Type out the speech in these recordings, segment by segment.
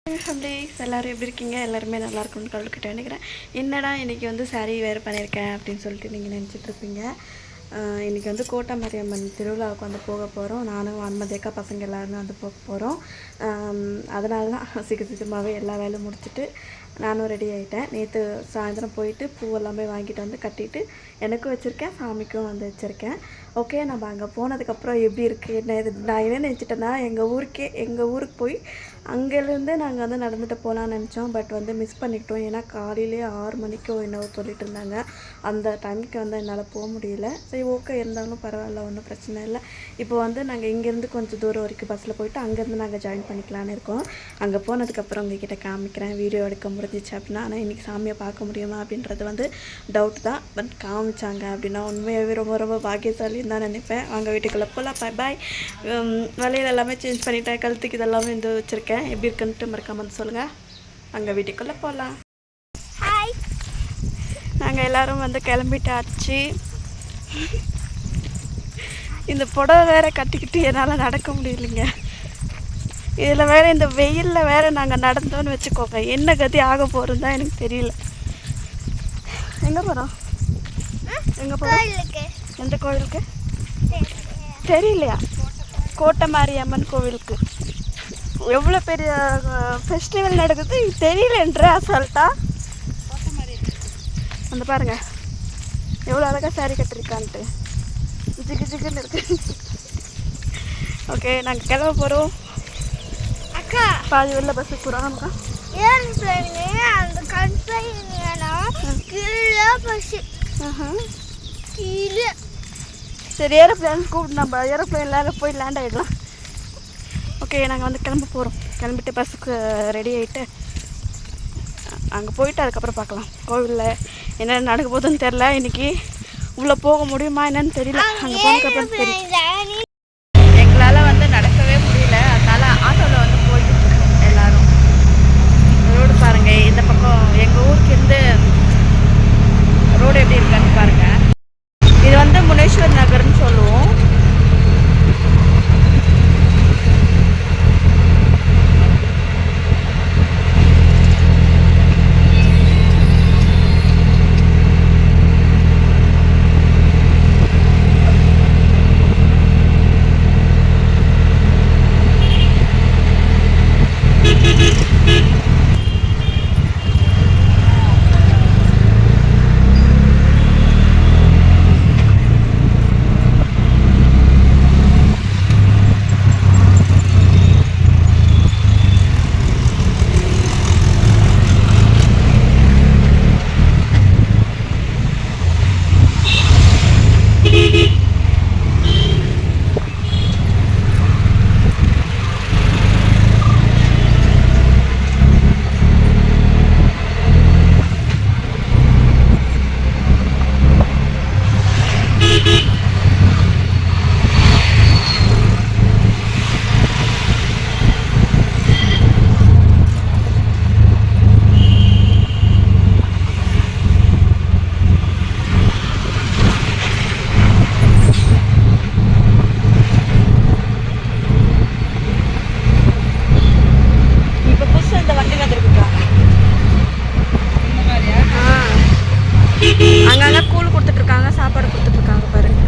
Families எல்லோரும் எப்படி இருக்கீங்க? எல்லாருமே நல்லா இருக்கும்னு கலந்துக்கிட்டேன் நினைக்கிறேன். என்னடா இன்றைக்கி வந்து சாரீ வேறு பண்ணியிருக்கேன் அப்படின்னு சொல்லிட்டு நீங்கள் நினச்சிட்ருப்பீங்க. இன்றைக்கி வந்து கோட்டை மாரியம்மன் திருவிழாவுக்கு வந்து போக போகிறோம். நானும் அன்மதேக்கா பசங்க எல்லாருமே வந்து போக போகிறோம். அதனால தான் சீக்கிரமாகவே எல்லா வேலையும் முடிச்சுட்டு நானும் ரெடி ஆகிட்டேன். நேற்று சாயந்தரம் போயிட்டு பூவெல்லாம் போய் வாங்கிட்டு வந்து கட்டிட்டு எனக்கும் வச்சுருக்கேன், சாமிக்கும் வந்து வச்சுருக்கேன். ஓகே, நம்ம அங்கே போனதுக்கப்புறம் எப்படி இருக்குது என்ன இது நான் என்ன நினச்சிட்டேன்னா எங்கள் ஊருக்கு போய் அங்கேருந்து நாங்கள் வந்து நடந்துட்டு போகலான்னு நினச்சோம். பட் வந்து மிஸ் பண்ணிட்டோம். ஏன்னா காலையிலே 6 மணிக்கோ என்னவோ சொல்லிட்டு இருந்தாங்க. அந்த டைமுக்கு வந்து என்னால் போக முடியல. சரி, ஓகே, இருந்தாலும் பரவாயில்ல, ஒன்றும் பிரச்சனை இல்லை. இப்போ வந்து நாங்கள் இங்கேருந்து கொஞ்சம் தூரம் வரைக்கும் பஸ்ஸில் போயிட்டு அங்கேருந்து நாங்கள் ஜாயின் பண்ணிக்கலான்னு இருக்கோம். அங்கே போனதுக்கப்புறம் உங்ககிட்ட காமிக்கிறேன். வீடியோ எடுக்க முடிஞ்சிச்சு அப்படின்னா. ஆனால் இன்றைக்கி சாமியை பார்க்க முடியுமா அப்படின்றது வந்து டவுட் தான். பட் காமிச்சாங்க அப்படின்னா உண்மையாகவே ரொம்ப ரொம்ப பாக்கியசாலின்னு தான் நினைப்பேன். வாங்க வீட்டுக்குள்ளே போகலாம். பாய். வலையில் எல்லாமே சேஞ்ச் பண்ணிட்டேன். கழுத்துக்கு இதெல்லாமே வந்து வச்சுருக்கேன். எப்படி இருக்குன்ட்டு மறக்காம வந்து சொல்லுங்கள். அங்கே வீட்டுக்குள்ளே போகலாம். ஹாய், நாங்கள் எல்லோரும் வந்து கிளம்பிட்டாச்சு. இந்த புடவை வேறு கட்டிக்கிட்டு என்னால் நடக்க முடியலைங்க. இதில் வேறு இந்த வெயிலில் வேறு நாங்கள் நடந்தோன்னு வச்சுக்கோங்க, என்ன கதி ஆக போகிறோம் தான் எனக்கு தெரியல. எங்கே போகிறோம்? எங்கே போகிறோம்? எந்த கோவிலுக்கு தெரியலையா? கோட்டை மாரியம்மன் கோவிலுக்கு. எவ்வளோ பெரிய ஃபெஸ்டிவல் நடக்குது தெரியலன்ற அசால்ட்டா. அந்த பாருங்க எவ்வளோ அழகாக சாரி கட்டிருக்கான்ட்டு ஜிகுன்னு இருக்கு. ஓகே, நாங்கள் கிளம்ப போகிறோம். அக்கா பாதி வெளில பஸ்ஸுக்கு போகிறோம். நமக்கா சரி, ஏரோப்ளேன் கூப்பிட்டு நம்ம ஏரோப்ளேனில் போய் லேண்ட் ஆகிடலாம். ஓகே, நாங்கள் வந்து கிளம்ப போகிறோம். கிளம்பிட்டு பஸ்ஸுக்கு ரெடி ஆகிட்டு அங்கே போயிட்டு அதுக்கப்புறம் பார்க்கலாம். கோவிலில் என்ன நடக்க போகுதுன்னு தெரில. இன்றைக்கி உள்ளே போக முடியுமா என்னன்னு தெரியல. அங்கே போனதுக்கப்புறம் தெரியும். எங்களால் வந்து நடக்கவே முடியல. அதனால் ஆட்டோவில் வந்து போயிட்டு எல்லோரும். ரோடு பாருங்கள். இந்த பக்கம் எங்கள் ஊருக்கு இருந்து ரோடு எப்படி இருக்கான்னு பாருங்கள். இது வந்து முனேஸ்வர் நகர்னு சொல்லுவோம். அங்கங்கே கூழ் கொடுத்துட்ருக்காங்க, சாப்பாடு கொடுத்துட்ருக்காங்க பாருங்க.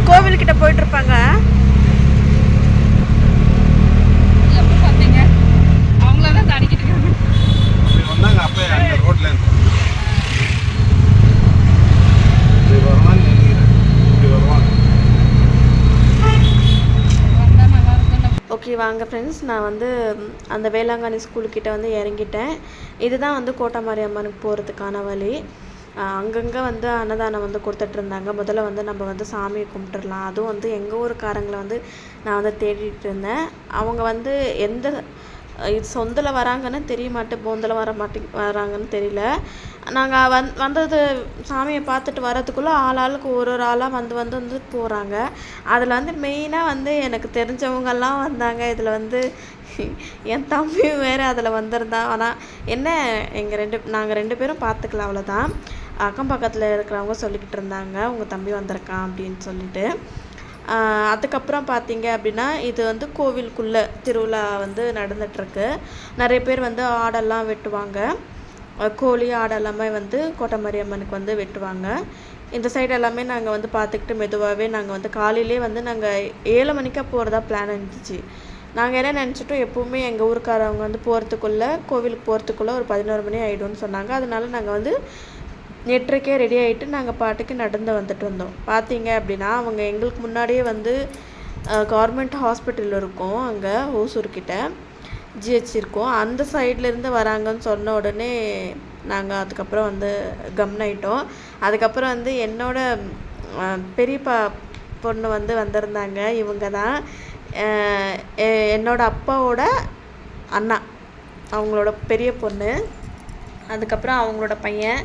கோவில்கிட்ட போயிட்டு இருப்பாங்க. எப்போ பார்த்தீங்க? அவங்கள தான் தாடிக்கிட்டு இருக்காங்க. அப்படி வந்தாங்க அப்போ அந்த ரோட்ல இருந்து இப்படி வருவான்னு நினைக்கிறேன். இப்படி வருவாங்க. வந்தால் நல்லா இருக்கும்ல. ஓகே வாங்க ஃப்ரெண்ட்ஸ், நான் வந்து அந்த வேளாங்கண்ணி ஸ்கூலுக்கிட்ட வந்து இறங்கிட்டேன். இதுதான் வந்து கோட்டமாரி அம்மனுக்கு போகிறதுக்கான வழி. அங்கங்கே வந்து அன்னதானம் வந்து கொடுத்துட்ருந்தாங்க. முதல்ல வந்து நம்ம வந்து சாமியை கும்பிட்டுடலாம். அதுவும் வந்து எங்கள் ஊருக்காரங்களை வந்து நான் வந்து தேடிட்டு இருந்தேன். அவங்க வந்து எந்த இது சொந்தில் வராங்கன்னு தெரிய மாட்டேன், போந்தில் வராங்கன்னு தெரியல. நாங்கள் வந்தது சாமியை பார்த்துட்டு வரதுக்குள்ளே ஆளாளுக்கு ஒரு ஆளாக வந்து போகிறாங்க. அதில் வந்து மெயினாக வந்து எனக்கு தெரிஞ்சவங்கெல்லாம் வந்தாங்க. இதில் வந்து என் தம்பியும் வேறு அதில் வந்திருந்தான். ஆனால் என்ன நாங்கள் ரெண்டு பேரும் பார்த்துக்கலாம், அவ்வளோதான். அக்கம் பக்கத்தில் இருக்கிறவங்க சொல்லிக்கிட்டு இருந்தாங்க உங்கள் தம்பி வந்திருக்கான் அப்படின்னு சொல்லிட்டு. அதுக்கப்புறம் பார்த்தீங்க அப்படின்னா இது வந்து கோவிலுக்குள்ளே திருவிழா வந்து நடந்துகிட்ருக்கு. நிறைய பேர் வந்து ஆடெல்லாம் வெட்டுவாங்க. கோழி ஆடு எல்லாமே வந்து கோட்டமாரி அம்மனுக்கு வந்து வெட்டுவாங்க. இந்த சைடு எல்லாமே நாங்கள் வந்து பார்த்துக்கிட்டு மெதுவாகவே நாங்கள் வந்து காலையிலே வந்து நாங்கள் 7 மணிக்காக போகிறதா பிளான் இருந்துச்சு. நாங்கள் என்ன நினச்சிட்டோம், எப்போவுமே எங்கள் ஊருக்காரவங்க வந்து போகிறதுக்குள்ளே கோவிலுக்கு போகிறதுக்குள்ளே ஒரு 11 மணி ஆகிடும்னு சொன்னாங்க. அதனால நாங்கள் வந்து 8:30க்கே ரெடி ஆகிட்டு நாங்கள் பாட்டுக்கு நடந்து வந்துட்டு வந்தோம். பார்த்தீங்க அப்படின்னா அவங்க எங்களுக்கு முன்னாடியே வந்து கவர்மெண்ட் ஹாஸ்பிட்டல் இருக்கும், அங்கே ஓசூர்கிட்ட ஜிஹெச் இருக்கும். அந்த சைட்லேருந்து வராங்கன்னு சொன்ன உடனே நாங்கள் அதுக்கப்புறம் வந்து கம்னாயிட்டோம். அதுக்கப்புறம் வந்து என்னோட பெரியப்பா பொண்ணு வந்து வந்திருந்தாங்க. இவங்க தான் என்னோட அப்பாவோட அண்ணா, அவங்களோட பெரிய பொண்ணு. அதுக்கப்புறம் அவங்களோட பையன்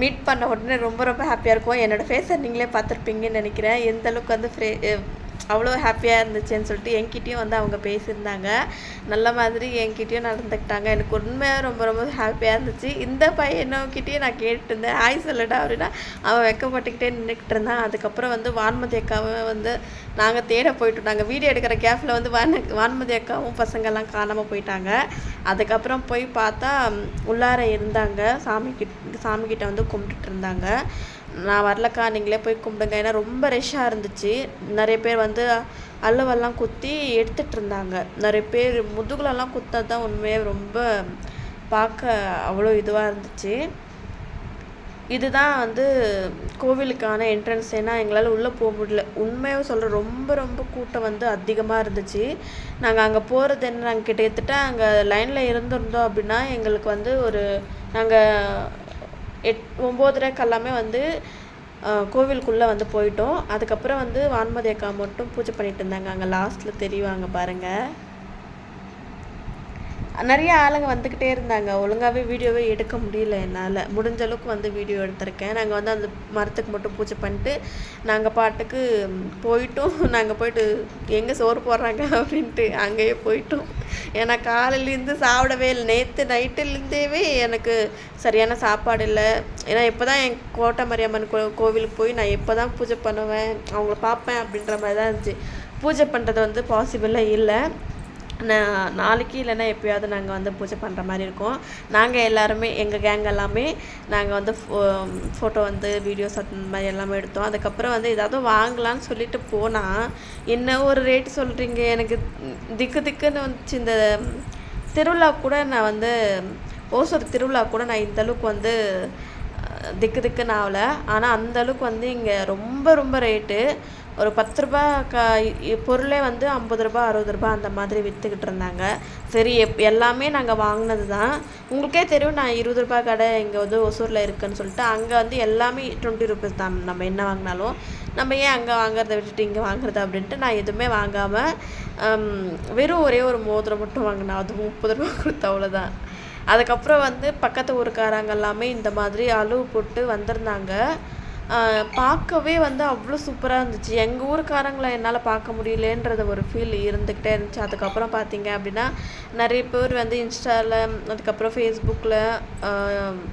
மீட் பண்ண உடனே ரொம்ப ரொம்ப ஹாப்பியாக இருக்கும். என்னோடய ஃபேஸை நீங்களே பார்த்துருப்பீங்கன்னு நினைக்கிறேன். எந்த அளவுக்கு வந்து அவ்வளோ ஹாப்பியாக இருந்துச்சுன்னு சொல்லிட்டு என்கிட்டயும் வந்து அவங்க பேசியிருந்தாங்க. நல்ல மாதிரி என்கிட்டயும் நடந்துக்கிட்டாங்க. எனக்கு உண்மையாக ரொம்ப ரொம்ப ஹாப்பியாக இருந்துச்சு. இந்த பையனோக்கிட்டேயே நான் கேட்டுருந்தேன், ஹாய் சொல்லடா அப்படின்னா அவன் வெக்கப்பட்டுக்கிட்டே நின்றுக்கிட்டு இருந்தான். அதுக்கப்புறம் வந்து வான்மதி அக்காவை வந்து நாங்கள் தேட போயிட்டோம். நாங்கள் வீடியோ எடுக்கிற கேப்பில் வந்து வான்மதி அக்காவும் பசங்கள்லாம் காணாமல் போயிட்டாங்க. அதுக்கப்புறம் போய் பார்த்தா உள்ளார இருந்தாங்க, சாமிக்கிட்ட வந்து கும்பிட்டுட்டு இருந்தாங்க. நான் வரலக்கா, நீங்களே போய் கும்பிடுங்க, ஏன்னா ரொம்ப ரஷ்ஷாக இருந்துச்சு. நிறைய பேர் வந்து அள்ளுவெல்லாம் குத்தி எடுத்துகிட்டு இருந்தாங்க. நிறைய பேர் முதுகுலெல்லாம் குத்தது தான் உண்மையாக ரொம்ப பார்க்க அவ்வளோ இதுவாக இருந்துச்சு. இதுதான் வந்து கோவிலுக்கான என்ட்ரன்ஸ். ஏன்னா எங்களால் உள்ளே போக முடியல. உண்மையாக சொல்கிறேன், ரொம்ப ரொம்ப கூட்டம் வந்து அதிகமாக இருந்துச்சு. நாங்கள் அங்கே போகிறது என்ன, நாங்கள் கிட்டத்தட்ட அங்கே லைனில் இருந்திருந்தோம் அப்படின்னா எங்களுக்கு வந்து ஒரு நாங்கள் 9:30 எல்லாமே வந்து கோவிலுக்குள்ளே வந்து போயிட்டோம். அதுக்கப்புறம் வந்து வான்மதி அக்கா மட்டும் பூஜை பண்ணிட்டு இருந்தாங்க. அங்கே லாஸ்ட்டில் தெரிவாங்க பாருங்கள். நிறைய ஆளுங்க வந்துக்கிட்டே இருந்தாங்க. ஒழுங்காகவே வீடியோவே எடுக்க முடியல என்னால். முடிஞ்ச அளவுக்கு வந்து வீடியோ எடுத்திருக்கேன். நாங்கள் வந்து அந்த மரத்துக்கு மட்டும் பூஜை பண்ணிட்டு நாங்கள் பாட்டுக்கு போயிட்டோம். நாங்கள் போயிட்டு எங்கே சோறு போடுறாங்க அப்படின்ட்டு அங்கேயே போயிட்டோம். ஏன்னா காலையிலேருந்து சாப்பிடவே இல்லை. நேற்று நைட்டுலேருந்தேவே எனக்கு சரியான சாப்பாடு இல்லை. ஏன்னா இப்போ தான் என் கோட்டமாரி அம்மன் கோவிலுக்கு போய் நான் எப்போ தான் பூஜை பண்ணுவேன், அவங்கள பார்ப்பேன் அப்படின்ற மாதிரி தான் இருந்துச்சு. பூஜை பண்ணுறது வந்து பாசிபிளாக இல்லை. நாளைக்கு இல்லைன்னா எப்போயாவது நாங்கள் வந்து பூஜை பண்ணுற மாதிரி இருக்கோம். நாங்கள் எல்லாருமே எங்கள் கேங் எல்லாமே நாங்கள் வந்து ஃபோட்டோ வந்து வீடியோஸ் அந்த மாதிரி எல்லாமே எடுத்தோம். அதுக்கப்புறம் வந்து ஏதாவது வாங்கலான்னு சொல்லிட்டு போனால் என்ன ஒரு ரேட்டு சொல்கிறீங்க, எனக்கு திக்குன்னு வந்துச்சு. இந்த திருவிழா கூட நான் வந்து ஓசூர் திருவிழா கூட நான் இந்தளவுக்கு வந்து திக்குன்னு ஆகலை. ஆனால் அந்தளவுக்கு வந்து இங்கே ரொம்ப ரொம்ப ரேட்டு. ஒரு 10 ரூபா பொருளே வந்து 50 ரூபா 60 ரூபா அந்த மாதிரி விற்றுக்கிட்டு இருந்தாங்க. சரி எல்லாமே நாங்கள் வாங்கினது தான். உங்களுக்கே தெரியும், நான் 20 ரூபா கடை இங்கே வந்து ஒசூரில் இருக்குதுன்னு சொல்லிட்டு அங்கே வந்து எல்லாமே 20 ருபீஸ் தான். நம்ம என்ன வாங்கினாலும் நம்ம ஏன் அங்கே வாங்குறத விட்டுட்டு இங்கே வாங்குறது அப்படின்ட்டு நான் எதுவுமே வாங்காமல் வெறும் ஒரே ஒரு மோதிரம் மட்டும் வாங்கினேன். அது 30 ரூபா கொடுத்து, அவ்வளோதான். அதுக்கப்புறம் வந்து பக்கத்து ஊருக்காரங்க எல்லாமே இந்த மாதிரி அளவு போட்டு வந்திருந்தாங்க. பார்க்கவே வந்து அவ்வளோ சூப்பராக இருந்துச்சு. எங்கள் ஊருக்காரங்களை என்னால் பார்க்க முடியலன்றது ஒரு ஃபீல் இருந்துக்கிட்டே இருந்துச்சு. அதுக்கப்புறம் பார்த்தீங்க அப்படின்னா நிறைய பேர் வந்து இன்ஸ்டாவில், அதுக்கப்புறம் ஃபேஸ்புக்கில்,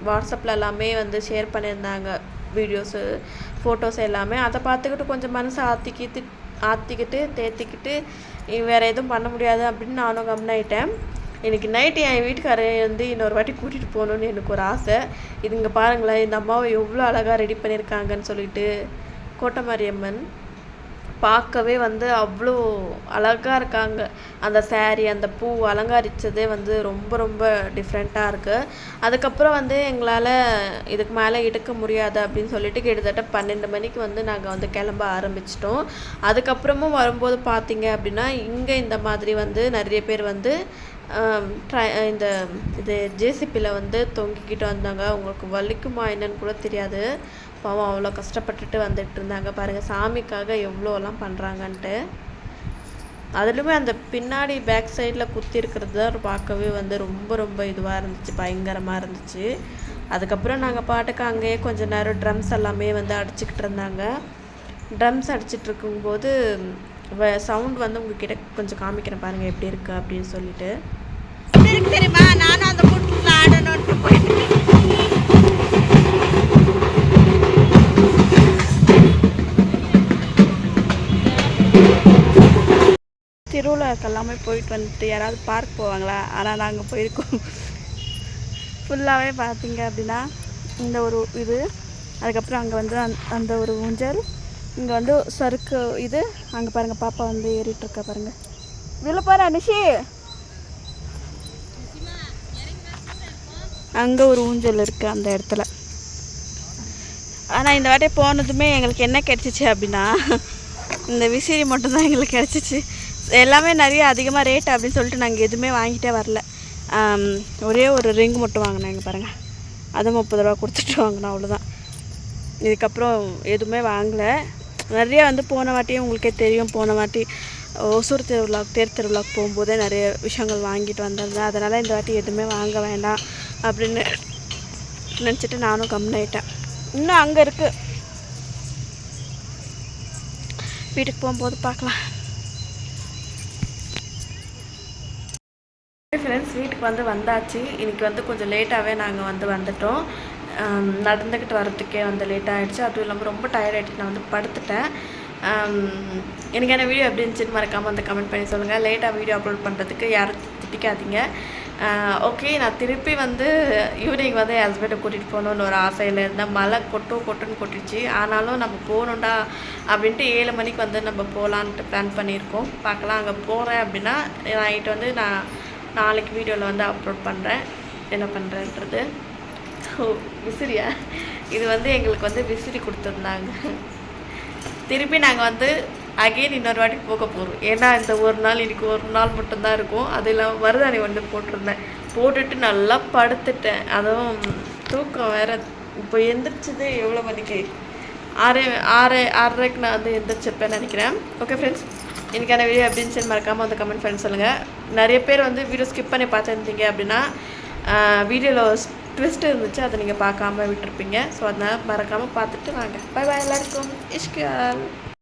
வாட்ஸ்அப்பில் எல்லாமே வந்து ஷேர் பண்ணியிருந்தாங்க வீடியோஸு, ஃபோட்டோஸ் எல்லாமே. அதை பார்த்துக்கிட்டு கொஞ்சம் மனசை ஆற்றிக்கிட்டு தேத்திக்கிட்டு வேறு எதுவும் பண்ண முடியாது அப்படின்னு நானும் கம்னாயிட்டேன். இன்றைக்கி நைட்டு என் வீட்டுக்காரை வந்து இன்னொரு வாட்டி கூட்டிகிட்டு போகணுன்னு எனக்கு ஒரு ஆசை. இதுங்க பாருங்களேன், இந்த அம்மாவை எவ்வளோ அழகாக ரெடி பண்ணியிருக்காங்கன்னு சொல்லிட்டு. கோட்டமாரி அம்மன் பார்க்கவே வந்து அவ்வளோ அழகாக இருக்காங்க. அந்த saree அந்த பூ அலங்கரிச்சதே வந்து ரொம்ப ரொம்ப டிஃப்ரெண்ட்டாக இருக்குது. அதுக்கப்புறம் வந்து எங்களால் இதுக்கு மேலே எடுக்க முடியாது அப்படின்னு சொல்லிட்டு கிட்டத்தட்ட 12 மணிக்கு வந்து நாங்கள் வந்து கிளம்ப ஆரம்பிச்சிட்டோம். அதுக்கப்புறமும் வரும்போது பார்த்தீங்க அப்படின்னா இங்கே இந்த மாதிரி வந்து நிறைய பேர் வந்து இந்த இது ஜேசிபியில் வந்து தொங்கிக்கிட்டு வந்தாங்க. உங்களுக்கு வலிக்குமா என்னன்னு கூட தெரியாது. பாவம் அவ்வளோ கஷ்டப்பட்டுட்டு வந்துட்டு இருந்தாங்க. பாருங்கள் சாமிக்காக எவ்வளோலாம் பண்ணுறாங்கன்ட்டு. அதுலேயுமே அந்த பின்னாடி பேக் சைடில் குத்தி இருக்கிறது தான் பார்க்கவே வந்து ரொம்ப ரொம்ப இதுவாக இருந்துச்சு, பயங்கரமாக இருந்துச்சு. அதுக்கப்புறம் நாங்கள் பாட்டுக்கு அங்கேயே கொஞ்சம் நேரம் ட்ரம்ஸ் எல்லாமே வந்து அடிச்சுக்கிட்டு இருந்தாங்க. ட்ரம்ஸ் அடிச்சிட்டு இருக்கும்போது சவுண்ட் வந்து உங்ககிட்ட கொஞ்சம் காமிக்கிறேன் பாருங்கள் எப்படி இருக்குது அப்படின்னு சொல்லிட்டு. தெரியுமா, நானும் அந்த கூட்டத்தில் ஆடணும்ட்டு போயிட்டு திருவிழாவுக்கு எல்லாமே போயிட்டு வந்துட்டு யாராவது பார்க் போவாங்களா? ஆனால் நாங்கள் போயிருக்கோம். ஃபுல்லாகவே பார்த்தீங்க அப்படின்னா இந்த ஒரு இது, அதுக்கப்புறம் அங்கே வந்து அந்த ஒரு ஊஞ்சல், இங்கே வந்து சறுக்கு இது, அங்கே பாருங்கள் பாப்பா வந்து ஏறிட்டுருக்கா பாருங்கள். விழுப்பாரு அனுஷி. அங்கே ஒரு ஊஞ்சல் இருக்குது அந்த இடத்துல. ஆனால் இந்த வாட்டி போனதுமே எங்களுக்கு என்ன கிடச்சிச்சு அப்படின்னா இந்த விசிறி மட்டும்தான் எங்களுக்கு கிடச்சிச்சு. எல்லாமே நிறைய அதிகமாக ரேட் அப்படின்னு சொல்லிட்டு நாங்கள் எதுவுமே வாங்கிட்டே வரல. ஒரே ஒரு ரிங் மட்டும் வாங்கினாங்க பாருங்கள், அது 30 ரூபா கொடுத்துட்டு வாங்கினோம், அவ்வளோதான். இதுக்கப்புறம் எதுவுமே வாங்கலை. நிறைய வந்து போன வாட்டியும் உங்களுக்கே தெரியும், போன வாட்டி ஒசூர் தேர் திருவிழாவுக்கு போகும்போதே நிறைய விஷயங்கள் வாங்கிட்டு வந்திருந்தேன். அதனால் இந்த வாட்டி எதுவுமே வாங்க வேண்டாம் அப்படின்னு நினச்சிட்டு நானும் கம்முனாயிட்டேன். இன்னும் அங்கே இருக்குது, வீட்டுக்கு போகும்போது பார்க்கலாம். ஃப்ரெண்ட்ஸ் வீட்டுக்கு வந்து வந்தாச்சு. இன்றைக்கி வந்து கொஞ்சம் லேட்டாகவே நாங்கள் வந்து வந்துட்டோம். நடந்துக்கிட்டு வரத்துக்கே வந்து லேட் ஆகிடுச்சு. அதுவும் இல்லாமல் ரொம்ப டயர்ட் ஆகிட்டு நான் வந்து படுத்துட்டேன். எனக்கு என்ன வீடியோ எப்படி இருந்துச்சுன்னு மறக்காமல் வந்து கமெண்ட் பண்ணி சொல்லுங்கள். லேட்டாக வீடியோ அப்லோட் பண்ணுறதுக்கு யாரும் திட்டிக்காதீங்க. ஓகே, நான் திருப்பி வந்து ஈவினிங் வந்து என் ஹஸ்பண்டை கூட்டிகிட்டு போகணுன்னு ஒரு ஆசையில் இருந்தேன். மழை கொட்டுன்னு கொட்டிச்சு. ஆனாலும் நம்ம போகணுண்டா அப்படின்ட்டு 7 மணிக்கு வந்து நம்ம போகலான்ட்டு பிளான் பண்ணியிருக்கோம். பார்க்கலாம். அங்கே போகிறேன் அப்படின்னா நைட்டு வந்து நான் நாளைக்கு வீடியோவில் வந்து அப்லோட் பண்ணுறேன் என்ன பண்ணுறேன்றது. விசிறியா, இது வந்து எங்களுக்கு வந்து விசிறி கொடுத்துருந்தாங்க. திருப்பி நாங்கள் வந்து அகெயின் இன்னொரு வாட்டி போக போகிறோம். ஏன்னா இந்த ஒரு நாள் இன்றைக்கி ஒரு நாள் மட்டும்தான் இருக்கும். அது இல்லாமல் மருதாணி வந்து போட்டுட்டு நல்லா படுத்துட்டேன். அதுவும் தூக்கம் வேறு. இப்போ எந்திரிச்சது எவ்வளோ மணிக்கு? 6:30க்கு நான் வந்து எந்திரிச்சிருப்பேன்னு நினைக்கிறேன். ஓகே ஃப்ரெண்ட்ஸ், இன்றைக்கான வீடியோ எப்படி இருந்துச்சுன்னு மறக்காமல் வந்து கமெண்ட் பண்ணி சொல்லுங்கள். நிறைய பேர் வந்து வீடியோ ஸ்கிப் பண்ணி பார்த்துருந்தீங்க அப்படின்னா வீடியோவில் ட்விஸ்ட் இருந்துச்சு, அதை நீங்கள் பார்க்காம விட்டுருப்பீங்க. ஸோ அதனால் மறக்காமல் பார்த்துட்டு வாங்க. பை பாய் எல்லாருக்கும். இஷ்கால்.